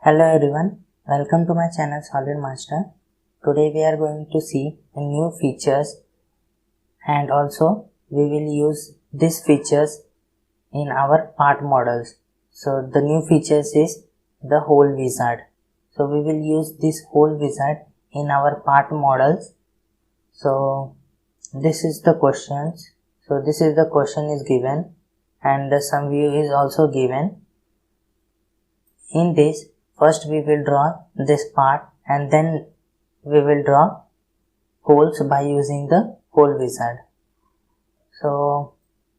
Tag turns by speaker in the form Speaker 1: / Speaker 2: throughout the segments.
Speaker 1: Hello everyone, welcome to my channel Solid Master. Today we are going to see new features and also we will use these features in our part models. So the new features is the hole wizard. So we will use this hole wizard in our part models. So this is the questions. So this is the question is given and some view is also given. In this, first we will draw this part and then we will draw holes by using the hole wizard. So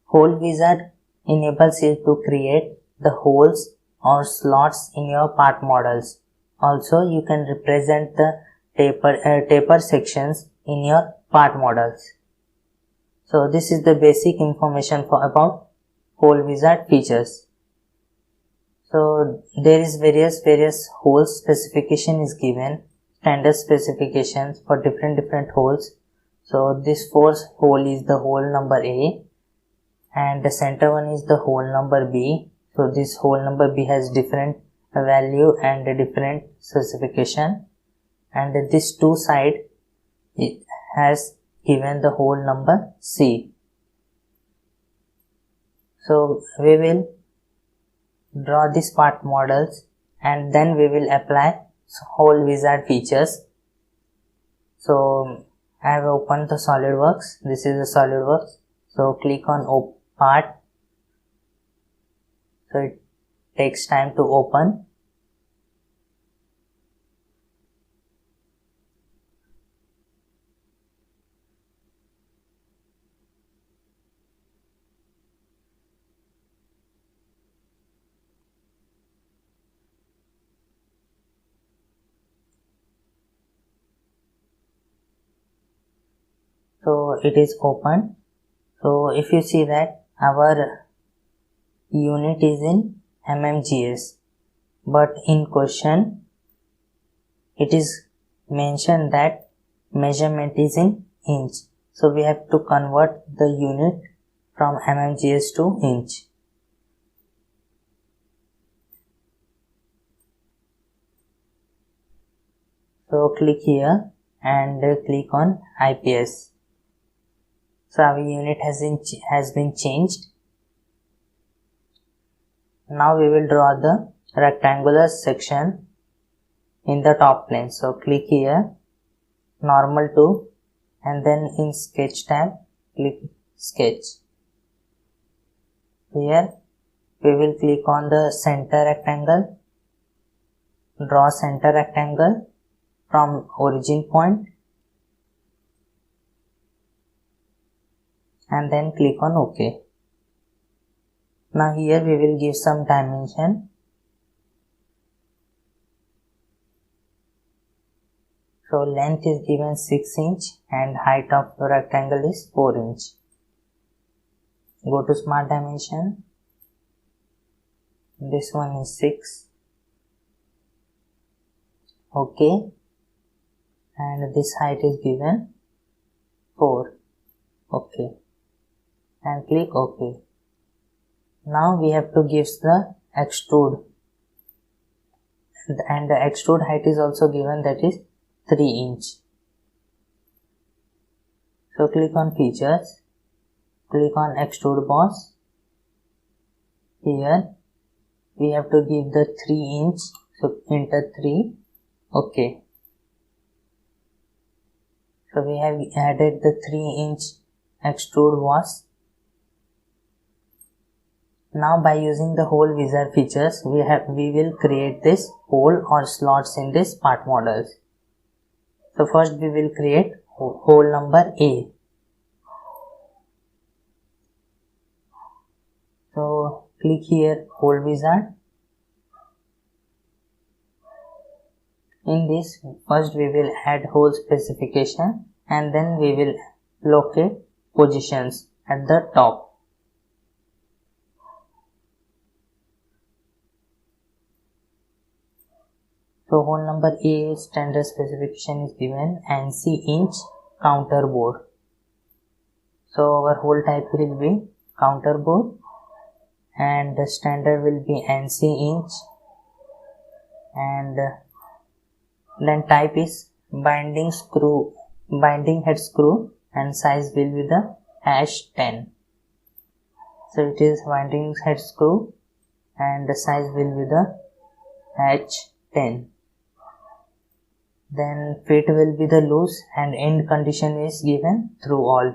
Speaker 1: hole wizard enables you to create the holes or slots in your part models. Also you can represent the taper sections in your part models. So this is the basic information about hole wizard features. So there is various holes specification is given, standard specifications for different holes. So this fourth hole is the hole number A and the center one is the hole number B. So this hole number B has different value and a different specification, and this two side it has given the hole number C. So we will draw these part models and then we will apply hole wizard features. So I have opened the SolidWorks. This is the SolidWorks. So click on part. So it takes time to open. So it is open. So if you see that our unit is in mmgs, but in question it is mentioned that measurement is in inch. So we have to convert the unit from mmgs to inch. So click here and click on IPS. So our unit has been changed. Now we will draw the rectangular section in the top plane. So click here, normal to, and then in sketch tab click sketch. Here we will click on the center rectangle, draw center rectangle from origin point and then click on OK. Now here we will give some dimension. So length is given 6 inch and height of the rectangle is 4 inch. Go to smart dimension. This one is 6. OK. And this height is given 4. OK. And click OK. Now we have to give the extrude, and the extrude height is also given, that is 3 inch. So click on features, click on extrude boss. Here we have to give the 3 inch, so enter 3. OK. So we have added the 3 inch extrude boss. Now by using the hole wizard features, we will create this hole or slots in this part models. So first we will create hole number A. So click here, hole wizard. In this, first we will add hole specification and then we will locate positions at the top. So hole number A standard specification is given ANSI inch counter bore. So our hole type will be counter bore and the standard will be ANSI inch and then type is binding head screw, and size will be the #10. So it is binding head screw and the size will be the #10. Then fit will be the loose and end condition is given through all.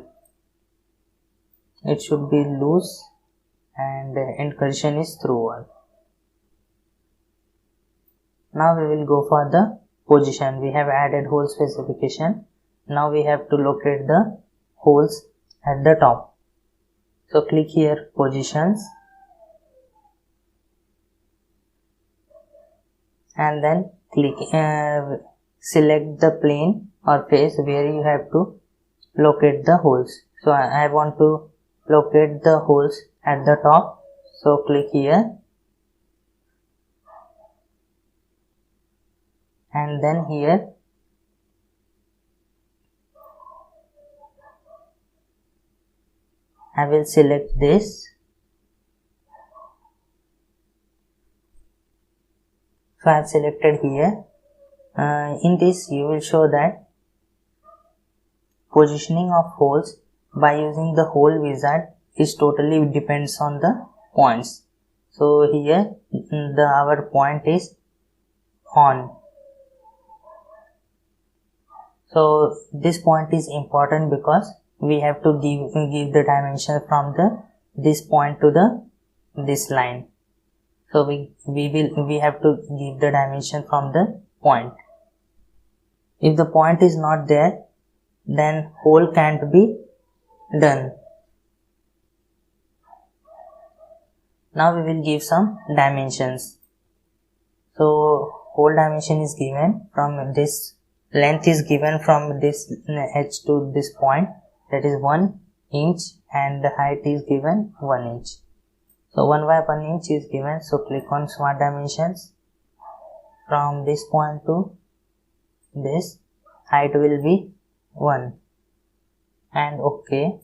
Speaker 1: It should be loose and end condition is through all. Now we will go for the position. We have added hole specification. Now we have to locate the holes at the top. So click here positions and then click select the plane or face where you have to locate the holes. So I want to locate the holes at the top. So click here and then here I will select this. So I have selected here. In this you will show that positioning of holes by using the hole wizard is totally depends on the points. So here our point is on. So this point is important because we have to give the dimension from this point to this line. So we have to give the dimension from the point. If the point is not there, then hole can't be done. Now we will give some dimensions. So hole dimension is given from this, length is given from this edge to this point, that is 1 inch, and the height is given 1 inch. So 1 by 1 inch is given. So click on smart dimensions. From this point to this, height will be 1 and OK.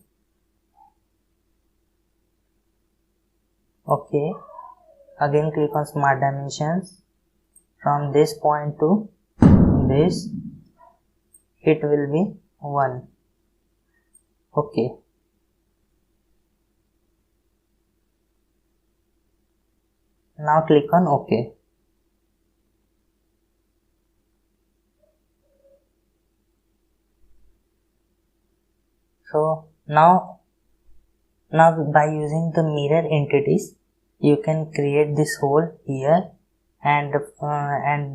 Speaker 1: Again click on smart dimensions. From this point to this, it will be 1. OK. Now click on OK. So now by using the mirror entities, you can create this hole here, and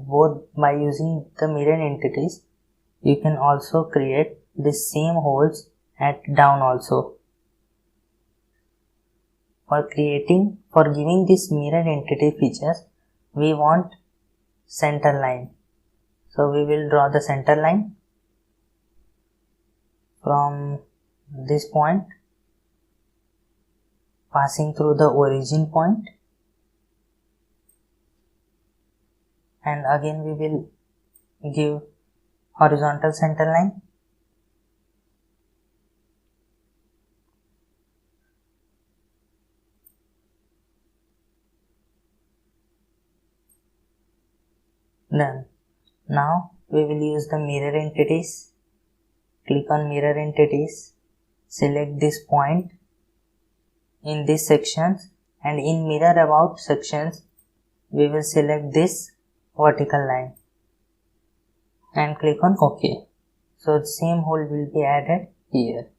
Speaker 1: both by using the mirror entities, you can also create the same holes at down also. For giving this mirror entity features, we want center line. So we will draw the center line from this point, passing through the origin point, and again we will give horizontal center line. Done. Now we will use the mirror entities. Click on mirror entities, select this point in this sections, and in mirror about sections we will select this vertical line and click on OK. So the same hole will be added here.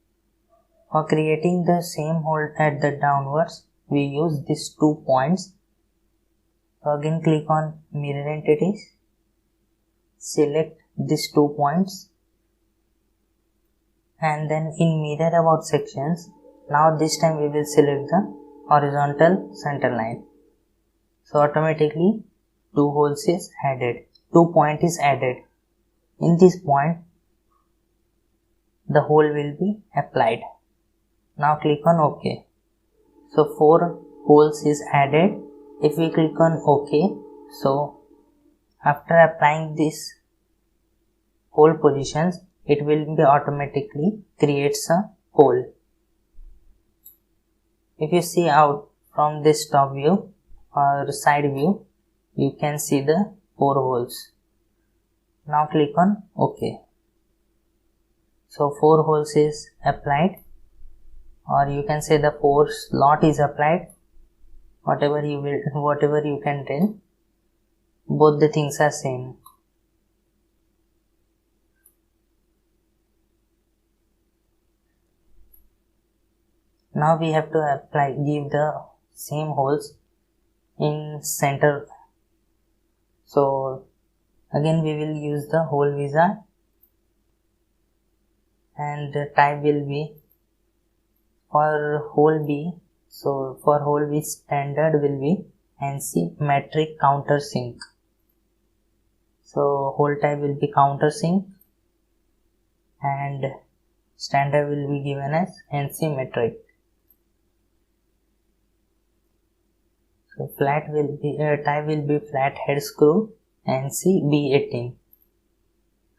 Speaker 1: For creating the same hole at the downwards, we use these 2 points. So again click on mirror entities, select these 2 points, and then in mirror about sections, now this time we will select the horizontal center line. So automatically 2 holes is added, 2 point is added. In this point the hole will be applied. Now click on OK. So 4 holes is added. If we click on OK, so after applying this hole positions, it will be automatically creates a hole. If you see out from this top view or side view, you can see the 4 holes. Now click on OK. So 4 holes is applied, or you can say the 4 slot is applied. Whatever you can tell, both the things are same. Now we have to give the same holes in center. So again we will use the hole wizard, and the type will be for hole B. So for hole B, standard will be ANSI metric countersink. So hole type will be countersink and standard will be given as ANSI metric. So flat will be type will be flat head screw ANSI B18.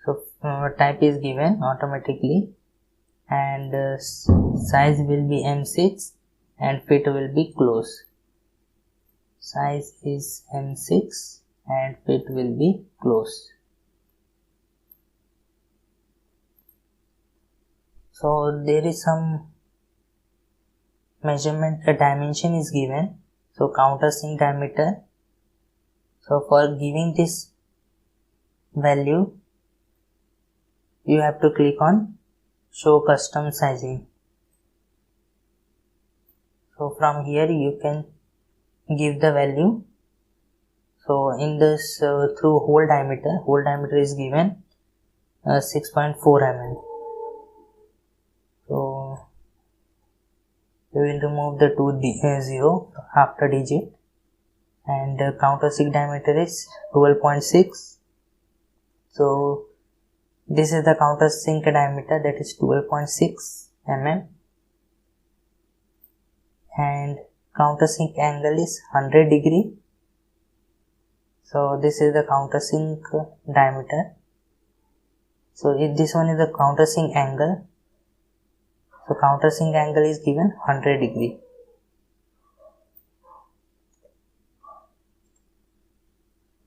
Speaker 1: So type is given automatically, and size will be M6 and fit will be close. Size is M6 and fit will be close. So there is some measurement, a dimension is given. So countersink diameter. So for giving this value, you have to click on show custom sizing. So from here you can give the value. So in this through hole diameter is given 6.4 mm. So we will remove the 0 after digit, and countersink diameter is 12.6. So this is the countersink diameter, that is 12.6 mm, and countersink angle is 100 degree. So this is the countersink diameter. So if this one is the countersink angle, so countersink angle is given 100 degree.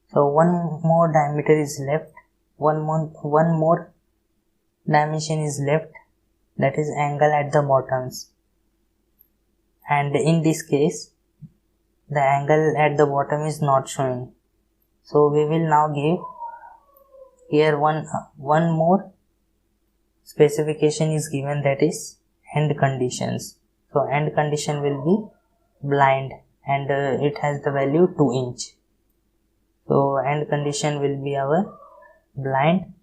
Speaker 1: So one more diameter is left, one more dimension is left, that is angle at the bottoms, and in this case the angle at the bottom is not showing. So we will now give here one more specification is given, that is end conditions. So end condition will be blind, and it has the value 2 inch. So end condition will be our blind,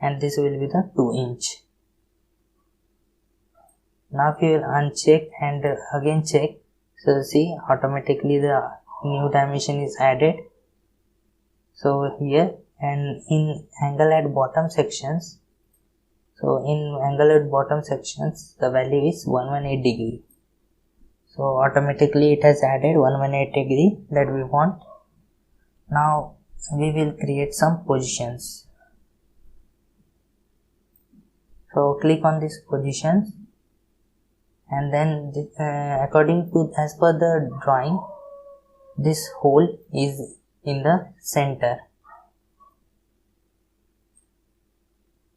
Speaker 1: and this will be the 2 inch. Now if you will uncheck and again check, so see automatically the new dimension is added. So here, and in angle at bottom sections, so in angle at bottom sections the value is 118 degree. So automatically it has added 118 degree that we want. Now we will create some positions. So click on these positions, and then according to as per the drawing, this hole is in the center.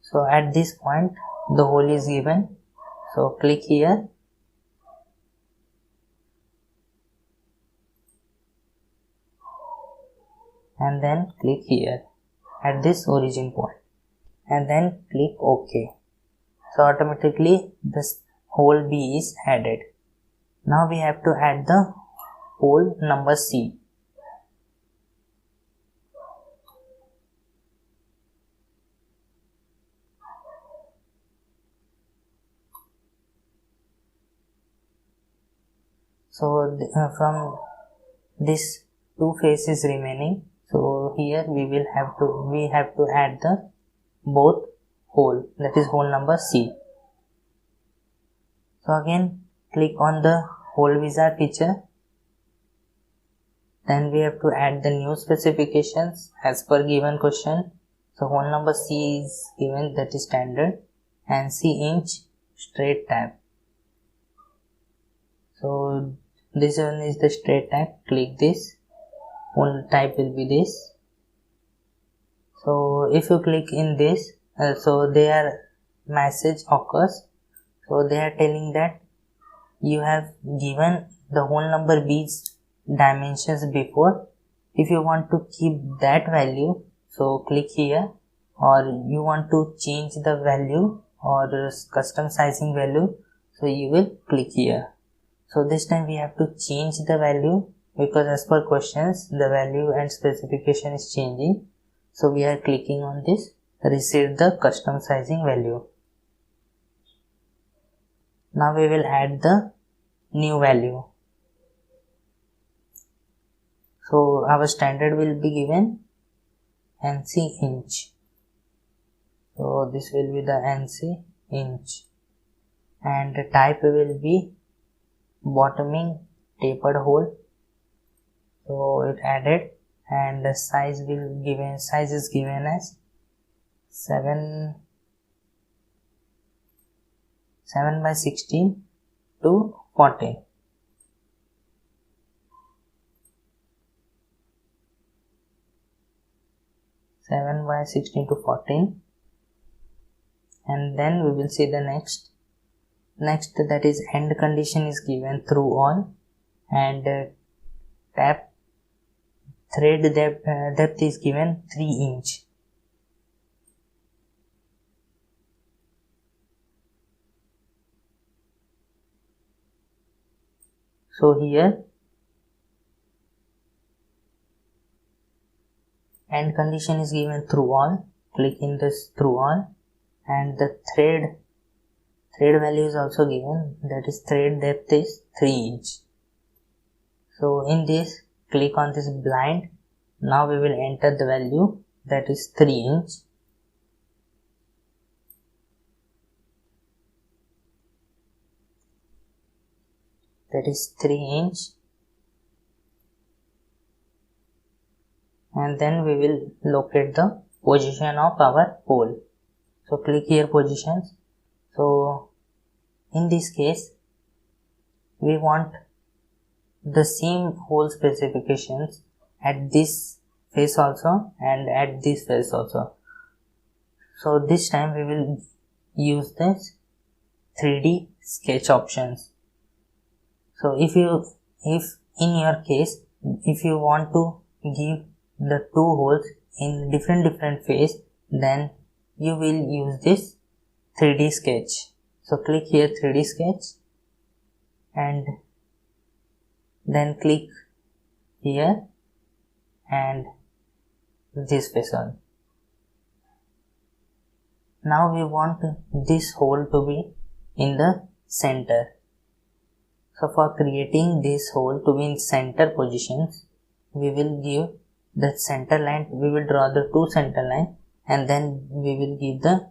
Speaker 1: So at this point the hole is given. So click here, and then click here at this origin point, and then click OK. So automatically this hole B is added. Now we have to add the hole number C. So from this 2 faces remaining, so here we have to add the both hole, that is hole number C. So again click on the hole wizard feature, then we have to add the new specifications as per given question. So hole number C is given, that is standard, and C inch straight tab. So this one is the straight tab, click this. whole type will be this. So if you click in this, so their message occurs. So they are telling that you have given the whole number B's dimensions before. If you want to keep that value, so click here, or you want to change the value or custom sizing value, so you will click here. So this time we have to change the value, because as per questions the value and specification is changing. So we are clicking on this, receive the custom sizing value. Now we will add the new value. So our standard will be given NC inch. So this will be the NC inch, and the type will be bottoming tapered hole. So it added, and the size is given as 7 by 16 to 14. By 16 to 14, and then we will see the next, that is end condition is given through all, and tap thread depth is given 3 inch. So here end condition is given through all, click in this through all, and the thread value is also given, that is thread depth is 3 inch. So in this, click on this blind. Now we will enter the value, that is 3 inch. That is 3 inch. And then we will locate the position of our hole. So click here positions. So in this case we want the same hole specifications at this face also and at this face also. So this time we will use this 3D sketch options. So if in your case, if you want to give the 2 holes in different phase, then you will use this 3D sketch. So click here 3D sketch, and then click here and this face on. Now we want this hole to be in the center. So for creating this hole to be in center positions, we will give the center line, we will draw the 2 center line, and then we will give the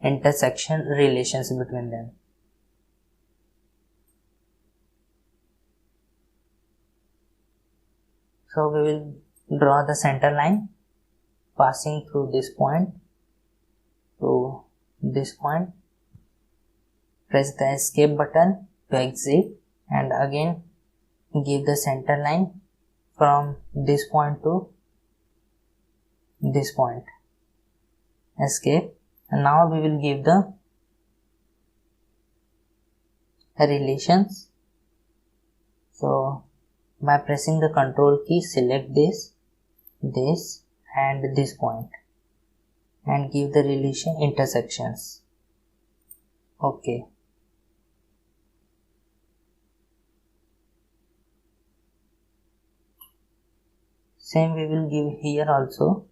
Speaker 1: intersection relations between them. So we will draw the center line passing through this point to this point. Press the escape button to exit, and again give the center line from this point to this point. Escape, and now we will give the relations. So by pressing the control key, select this and this point and give the relation intersections. Okay. Same we will give here also.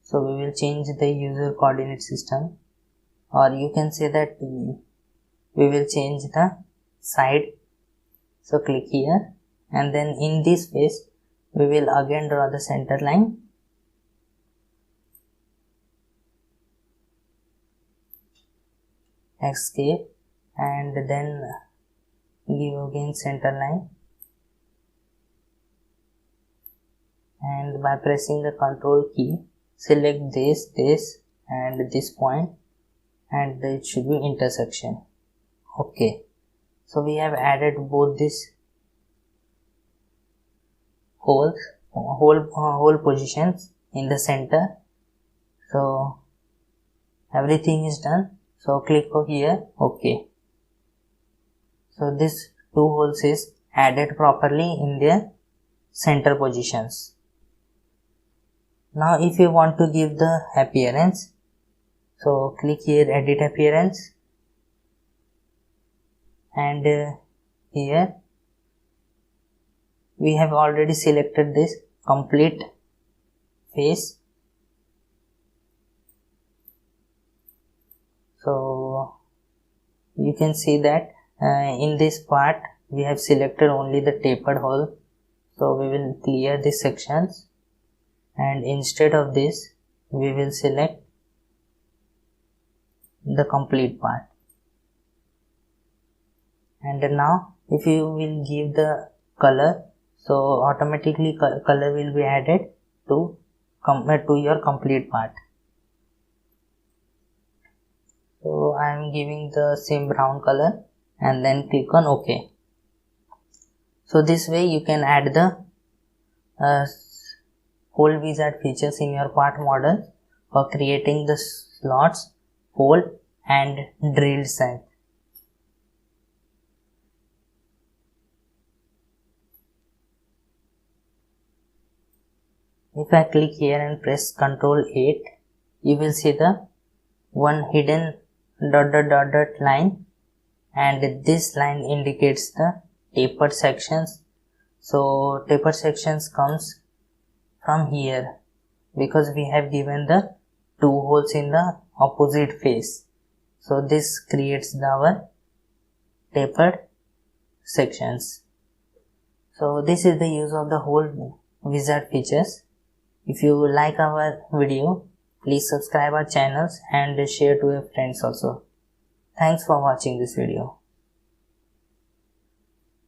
Speaker 1: So we will change the user coordinate system, or you can say that we will change the side. So click here, and then in this phase we will again draw the center line. Escape, and then give again center line, and by pressing the control key, select this and this point, and it should be intersection. Okay, so we have added both this whole positions in the center. So everything is done. So click here, OK. So this 2 holes is added properly in their center positions. Now if you want to give the appearance, so click here, edit appearance, and here we have already selected this complete face. So you can see that in this part we have selected only the tapered hole. So we will clear these sections, and instead of this we will select the complete part. And now if you will give the color, so automatically color will be added to your complete part. So I am giving the same brown color and then click on OK. So this way you can add the hole wizard features in your part model for creating the slots, hole and drilled side. If I click here and press Ctrl 8, you will see the one hidden dot line, and this line indicates the tapered sections. So tapered sections comes from here because we have given the 2 holes in the opposite face. So this creates our tapered sections. So this is the use of the hole wizard features. If you like our video, please subscribe our channels and share to your friends also. Thanks for watching this video.